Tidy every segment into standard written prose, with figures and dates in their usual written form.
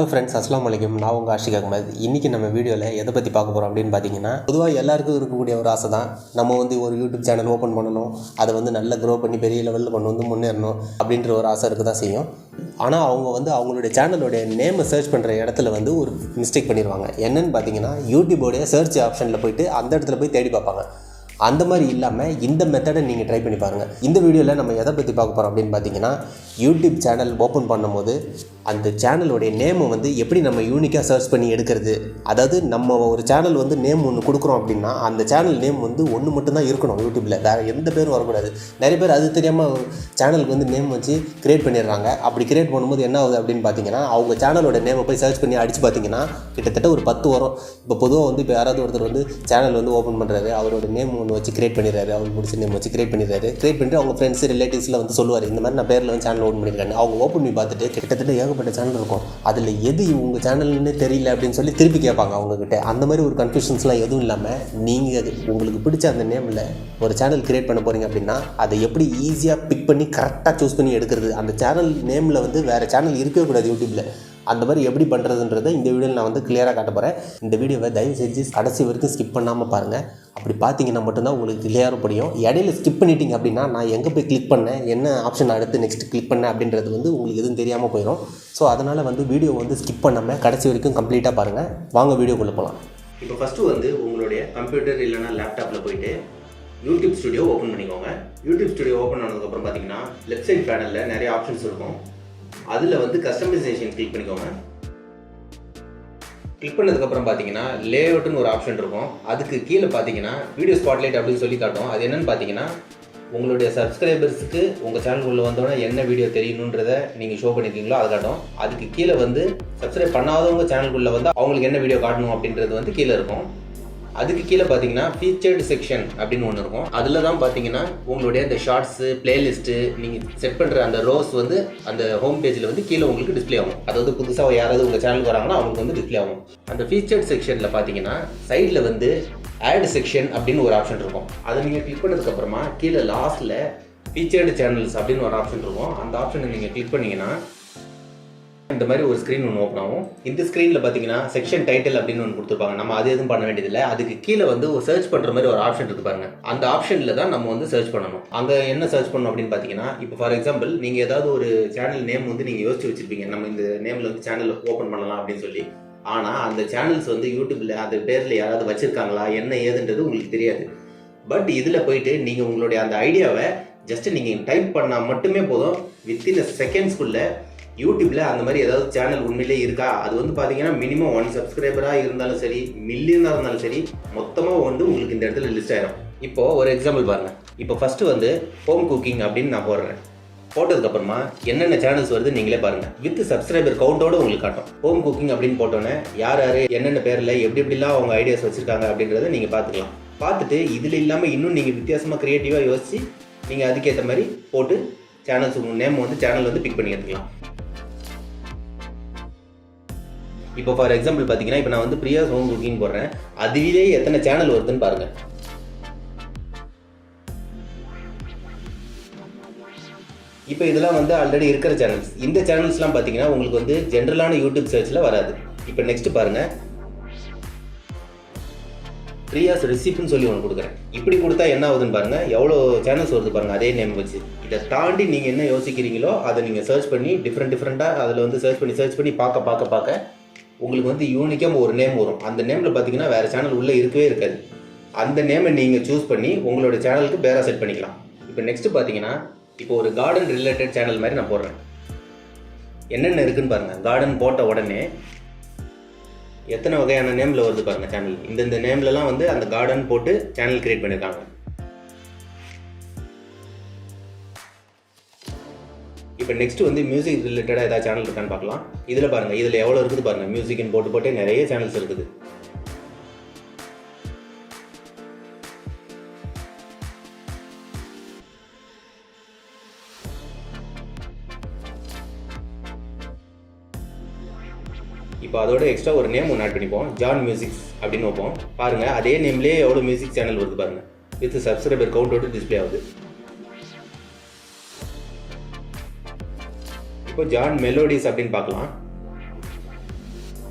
Friends, அஸ்ஸலாமு அலைக்கும். நான் உங்கள் ஆஷிக் அகமது. இன்றைக்கி நம்ம வீடியோவில் எதை பற்றி பார்க்க போகிறோம் அப்படின்னு பார்த்தீங்கன்னா, பொதுவாக எல்லாருக்கும் இருக்கக்கூடிய ஒரு ஆசை தான். நம்ம ஒரு யூடியூப் சேனல் ஓப்பன் பண்ணணும், அதை நல்ல க்ரோ பண்ணி பெரிய லெவலில் கொண்டு முன்னேறணும் அப்படின்ற ஒரு ஆசை இருக்க தான் செய்யும். ஆனால் அவங்க அவங்களுடைய சேனலோடைய நேமை சர்ச் பண்ணுற இடத்துல ஒரு மிஸ்டேக் பண்ணிடுவாங்க. என்னென்னு பார்த்தீங்கன்னா, யூடியூபோடைய சர்ச் ஆப்ஷனில் போய்ட்டு அந்த இடத்துல போய் தேடி பார்ப்பாங்க. அந்த மாதிரி இல்லாமல் இந்த மெத்தடை நீங்கள் ட்ரை பண்ணி பாருங்கள். இந்த வீடியோவில் நம்ம எதை பற்றி பார்க்க போகிறோம் அப்படின்னு பார்த்தீங்கன்னா, யூடியூப் சேனல் ஓப்பன் பண்ணும்போது அந்த சேனலோடைய நேமை எப்படி நம்ம யூனிக்காக சர்ச் பண்ணி எடுக்கிறது. அதாவது நம்ம ஒரு சேனல் நேம் ஒன்று கொடுக்குறோம் அப்படின்னா அந்த சேனல் நேம் ஒன்று மட்டும்தான் இருக்கணும் யூடியூப்பில், வேறு எந்த பேரும் வரக்கூடாது. நிறைய பேர் அது தெரியாமல் சேனலுக்கு நேம் வச்சு க்ரியேட் பண்ணிடுறாங்க. அப்படி க்ரியேட் பண்ணும்போது என்ன ஆகுது அப்படின்னு பார்த்தீங்கன்னா, அவங்க சேனலோட நேமை போய் சர்ச் பண்ணி அடித்து பார்த்தீங்கன்னா கிட்டத்தட்ட ஒரு 10 வரும். இப்போ பொதுவாக இப்போ யாராவது ஒருத்தர் சேனல் ஓப்பன் பண்ணுறாரு, அவரோட நேம் வச்சு கிரியேட் பண்ணிடுறாரு, அவங்க முடிச்ச நேம் வச்சு கிரியேட் பண்ணிட்டு அவங்க ஃப்ரெண்ட்ஸ் ரிலேட்டிவ்ஸில் சொல்லுவார், இந்த மாதிரி நான் பேரில் சேனல் ஓப்பன் பண்ணியிருக்காங்க. அவங்க ஓப்பன் பண்ணி பார்த்துட்டு கிட்டத்தட்ட ஏகப்பட்ட சேனல் இருக்கும், அதில் எது உங்கள் சேனல்னு தெரியல அப்படின்னு சொல்லி திருப்பி கேட்பாங்க அவங்கக்கிட்ட. அந்த மாதிரி ஒரு கன்ஃபியூஷன்ஸ்லாம் எதுவும் இல்லாமல் நீங்கள் உங்களுக்கு பிடிச்ச அந்த நேமில் ஒரு சேனல் கிரியேட் பண்ண போகிறீங்க அப்படின்னா அதை எப்படி ஈஸியாக பிக் பண்ணி கரெக்டாக சூஸ் பண்ணி எடுக்கிறது. அந்த சேனல் நேமில் வேறு சேனல் இருக்கவே கூடாது யூடியூப்பில். அந்த மாதிரி எப்படி பண்ணுறதுன்றதை இந்த வீடியோவில் நான் கிளியராக காட்ட போகிறேன். இந்த வீடியோவை தயவு செஞ்சு கடைசி வரைக்கும் ஸ்கிப் பண்ணாமல் பாருங்கள். அப்படி பார்த்தீங்கன்னா மட்டும்தான் உங்களுக்கு கிளியராக புரியும். இடையில ஸ்கிப் பண்ணிட்டீங்க அப்படின்னா நான் எங்கே போய் கிளிக் பண்ணேன், என்ன ஆப்ஷன் அடுத்து நெக்ஸ்ட் கிளிக் பண்ணேன் அப்படின்றது உங்களுக்கு எதுவும் தெரியாமல் போயிடும். ஸோ அதனால் வீடியோ ஸ்கிப் பண்ணாமல் கடைசி வரைக்கும் கம்ப்ளீட்டாக பாருங்கள். வாங்க வீடியோக்குள்ளே போகலாம். இப்போ ஃபஸ்ட்டு உங்களுடைய கம்ப்யூட்டர் இல்லைனா லேப்டாப்பில் போயிட்டு யூடியூப் ஸ்டுடியோ ஓப்பன் பண்ணிக்கோங்க. யூடியூப் ஸ்டுடியோ ஓப்பன் ஆனதுக்கப்புறம் பார்த்தீங்கன்னா லெஃப்ட் சைட் பேனலில் நிறைய ஆப்ஷன்ஸ் இருக்கும். அதில் கஸ்டமைசேஷன் கிளிக் பண்ணிக்கோங்க. கிளிக் பண்ணதுக்கப்புறம் பார்த்தீங்கன்னா லேஅவுட்னு ஒரு ஆப்ஷன் இருக்கும். அதுக்கு கீழே பார்த்தீங்கன்னா வீடியோ ஸ்பாட்லைட் அப்படின்னு சொல்லி காட்டும். அது என்னென்னு பார்த்தீங்கன்னா, உங்களுடைய சப்ஸ்கிரைபர்ஸுக்கு உங்கள் சேனலுக்குள்ளே வந்தோடனே என்ன வீடியோ தெரியணுன்றதை நீங்கள் ஷோ பண்ணியிருக்கீங்களோ அதை காட்டும். அதுக்கு கீழே சப்ஸ்கிரைப் பண்ணாதவங்க சேனலுக்குள்ளே அவங்களுக்கு என்ன வீடியோ காட்டணும் அப்படின்றது கீழே இருக்கும். அதுக்கு கீழே பார்த்தீங்கன்னா ஃபீச்சர்டு செக்ஷன் அப்படின்னு ஒன்று இருக்கும். அதில் தான் பார்த்தீங்கன்னா உங்களுடைய இந்த ஷார்ட்ஸு, பிளேலிஸ்ட்டு நீங்கள் செட் பண்ணுற அந்த ரோஸ் அந்த ஹோம் பேஜில் கீழே உங்களுக்கு டிஸ்பிளே ஆகும். அதாவது புதுசாக யாராவது உங்கள் சேனலுக்கு வராங்கன்னா அவங்களுக்கு டிஸ்பிளே ஆகும். அந்த ஃபீச்சர்ட் செக்ஷனில் பார்த்தீங்கன்னா சைடில் ஆட் செக்ஷன் அப்படின்னு ஒரு ஆப்ஷன் இருக்கும். அதை நீங்கள் கிளிக் பண்ணதுக்கப்புறமா கீழே லாஸ்ட்டில் ஃபீச்சர்டு சேனல்ஸ் அப்படின்னு ஒரு ஆப்ஷன் இருக்கும். அந்த ஆப்ஷனை நீங்கள் கிளிக் பண்ணிங்கன்னா இந்த மாதிரி ஒரு ஸ்க்ரீன் ஒன்று ஓப்பன் ஆகும். இந்த ஸ்க்ரீனில் பார்த்தீங்கன்னா செக்ஷன் டைட்டில் அப்படின்னு ஒன்று கொடுத்துருப்பாங்க. நம்ம அது எதுவும் பண்ண வேண்டியதில்லை. அதுக்கு கீழே ஒரு சர்ச் பண்ணுற மாதிரி ஒரு ஆப்ஷன் இருக்கு பாருங்க. அந்த ஆப்ஷனில் தான் நம்ம சர்ச் பண்ணணும். அங்கே என்ன சர்ச் பண்ணணும் அப்படின்னு பார்த்தீங்கன்னா, இப்போ ஃபார் எக்ஸாம்பிள் நீங்கள் ஏதாவது ஒரு சேனல் நேம் நீங்கள் யோசிச்சு வச்சிருப்பீங்க, நம்ம இந்த நேமில் சேனல் ஓப்பன் பண்ணலாம் அப்படின்னு சொல்லி. ஆனால் அந்த சேனல்ஸ் யூடியூப்பில் அந்த பேரில் யாராவது வச்சுருக்காங்களா என்ன ஏதுன்றது உங்களுக்கு தெரியாது. பட் இதில் போயிட்டு நீங்கள் உங்களுடைய அந்த ஐடியாவை ஜஸ்ட் நீங்கள் டைப் பண்ணால் மட்டுமே போதும். வித்தின் செகண்ட்ஸ்குள்ளே யூடியூப்பில் அந்த மாதிரி ஏதாவது சேனல் உண்மையிலே இருக்கா, அது பார்த்தீங்கன்னா மினிமம் 1 சப்ஸ்கிரைபராக இருந்தாலும் சரி, மில்லியனாக இருந்தாலும் சரி, மொத்தமாக உங்களுக்கு இந்த இடத்துல லிஸ்ட் ஆயிடும். இப்போது ஒரு எக்ஸாம்பிள் பாருங்கள். இப்போ ஃபஸ்ட்டு ஹோம் குக்கிங் அப்படின்னு நான் போடுறேன். போட்டதுக்கப்புறமா என்னென்ன சேனல்ஸ் வருது நீங்களே பாருங்கள். வித் சப்ஸ்கிரைபர் கவுண்டோடு உங்களுக்கு காட்டும். ஹோம் குக்கிங் அப்படின்னு போட்டோன்னே யார் யார் என்னென்ன பேரில் எப்படிலாம் அவங்க ஐடியாஸ் வச்சுருக்காங்க அப்படின்றத நீங்கள் பார்த்துக்கலாம். பார்த்துட்டு இதில் இல்லாமல் இன்னும் நீங்கள் வித்தியாசமாக க்ரியேட்டிவாக யோசித்து நீங்கள் அதுக்கேற்ற மாதிரி போட்டு சேனல்ஸ் நேம் சேனல் பிக் பண்ணி எடுத்துக்கலாம். இப்போ ஃபார் எக்ஸாம்பிள் பார்த்தீங்கன்னா, இப்போ நான் பிரியா ஹோம் குக்கிங் போடுறேன். அதுவே எத்தனை சேனல் வருதுன்னு பாருங்கள். இப்போ இதெல்லாம் ஆல்ரெடி இருக்கிற சேனல்ஸ். இந்த சேனல்ஸ்லாம் பார்த்தீங்கன்னா உங்களுக்கு ஜென்ரலான யூடியூப் சர்ச்சில் வராது. இப்போ நெக்ஸ்ட் பாருங்கள், பிரியாஸ் ரெசிபின்னு சொல்லி ஒன்று கொடுக்குறேன். இப்படி கொடுத்தா என்ன ஆகுதுன்னு பாருங்கள், எவ்வளோ சேனல்ஸ் வருது பாருங்கள் அதே நேம் வச்சு. இதை தாண்டி நீங்கள் என்ன யோசிக்கிறீங்களோ அதை நீங்கள் சர்ச் பண்ணி டிஃப்ரெண்ட்டாக அதில் சர்ச் பண்ணி பார்க்க உங்களுக்கு யூனிக்காக ஒரு நேம் வரும். அந்த நேமில் பார்த்தீங்கன்னா வேறு சேனல் உள்ளே இருக்கவே இருக்காது. அந்த நேமை நீங்கள் சூஸ் பண்ணி உங்களோட சேனலுக்கு பேராக செட் பண்ணிக்கலாம். இப்போ நெக்ஸ்ட்டு பார்த்தீங்கன்னா, இப்போ ஒரு கார்டன் ரிலேட்டட் சேனல் மாதிரி நான் போடுறேன். என்னென்ன இருக்குன்னு பாருங்கள். கார்டன் போட்ட உடனே எத்தனை வகையான நேமில் வருது பாருங்கள் சேனல். இந்த நேம்லலாம் அந்த கார்டன் போட்டு சேனல் கிரியேட் பண்ணியிருக்காங்க. இப்போ நெக்ஸ்ட் மியூசிக் ரிலேட்டடாக ஏதாவது சேனல் இருக்கான்னு பார்க்கலாம். இதில் பாருங்கள், இதில் எவ்வளோ இருக்குது பாருங்கள். மியூசிக்னு போட்டு நிறைய சேனல்ஸ் இருக்குது. இப்போ அதோட எக்ஸ்ட்ரா ஒரு நேம் ஒன்று ஆட் பண்ணிப்போம். ஜான் மியூசிக்ஸ் அப்படின்னு வைப்போம். பாருங்கள் அதே நேம்லேயே எவ்வளோ மியூசிக் சேனல் வருது பாருங்கள். வித் சப்ஸ்கிரைபர் கவுண்டோடு டிஸ்பிளே ஆகுது. இப்போ ஜான் மெலோடிஸ் அப்படின்னு பார்க்கலாம்.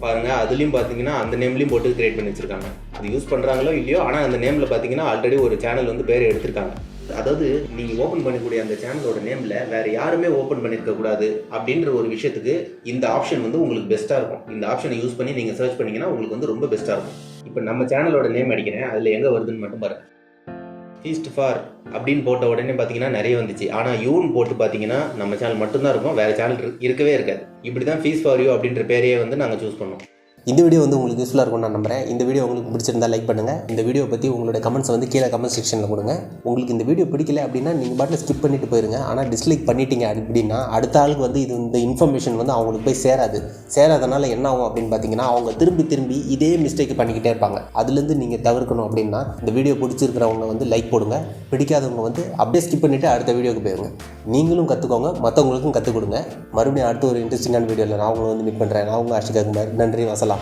பாருங்கள், அதுலேயும் பார்த்தீங்கன்னா அந்த நேம்லேயும் போட்டு கிரியேட் பண்ணி வச்சுருக்காங்க. அது யூஸ் பண்ணுறாங்களோ இல்லையோ, ஆனால் அந்த நேமில் பார்த்தீங்கன்னா ஆல்ரெடி ஒரு சேனல் வந்து பேர் எடுத்திருக்காங்க. அதாவது நீங்கள் ஓப்பன் பண்ணக்கூடிய அந்த சேனலோட நேமில் வேறு யாருமே ஓப்பன் பண்ணியிருக்கக்கூடாது அப்படின்ற ஒரு விஷயத்துக்கு இந்த ஆப்ஷன் வந்து உங்களுக்கு பெஸ்ட்டாக இருக்கும். இந்த ஆப்ஷனை யூஸ் பண்ணி நீங்கள் சர்ச் பண்ணிங்கன்னா உங்களுக்கு வந்து ரொம்ப பெஸ்ட்டாக இருக்கும். இப்போ நம்ம சேனலோட நேம் அடிக்கிறேன், அதில் எங்கே வருதுன்னு மட்டும் பாருங்கள். ஃபீஸ்ட் ஃபார் அப்படின்னு போட்ட உடனே பார்த்தீங்கன்னா நிறைய வந்துச்சு. ஆனால் யூன்னு போட்டு பார்த்தீங்கன்னா நம்ம சேனல் மட்டும்தான் இருக்கும், வேறு சேனல் இருக்கவே இருக்காது. இப்படி தான் ஃபீஸ் ஃபார் யூ அப்படின்ற பேரையே வந்து நாங்கள் சூஸ் பண்ணோம். இந்த வீடியோ வந்து உங்களுக்கு யூஸ்ஃபுல்லாக இருக்கும்னு நான் நம்புறேன். இந்த வீடியோ உங்களுக்கு பிடிச்சிருந்தா லைக் பண்ணுங்கள். இந்த வீடியோ பற்றி உங்களோட கமெண்ட்ஸ் வந்து கீழே கமெண்ட் செக்ஷனில் கொடுங்க. உங்களுக்கு இந்த வீடியோ பிடிக்கல அப்படின்னா நீங்கள் பாட்டில் ஸ்கிப் பண்ணிட்டு போயிருங்க. ஆனால் டிஸ்லைக் பண்ணிட்டீங்க அப்படின்னா அடுத்த ஆளுக்கு வந்து இந்த இன்ஃபர்மேஷன் வந்து அவங்களுக்கு போய் சேராதனால என்ன ஆகும் அப்படின்னு பார்த்தீங்கன்னா அவங்க திரும்பி இதே மிஸ்டேக் பண்ணிக்கிட்டே இருப்பாங்க. அதுலேருந்து நீங்கள் தவிர்க்கணும் அப்படின்னா இந்த வீடியோ பிடிச்சிருக்கிறவங்க வந்து லைக் போடுங்க. பிடிக்காதவங்க வந்து அப்படியே ஸ்கிப் பண்ணிவிட்டு அடுத்த வீடியோக்கு போயிருங்க. நீங்களும் கற்றுக்கோங்க, மற்றவங்களுக்கும் கற்றுக் கொடுங்க. மறுபடியும் அடுத்த ஒரு இன்ட்ரெஸ்டிங்கான வீடியோவில் நான் உங்களை வந்து மீட் பண்ணுறேன். நான் உங்கள் ஆஷிகா குமார். நன்றி, வசலாம்.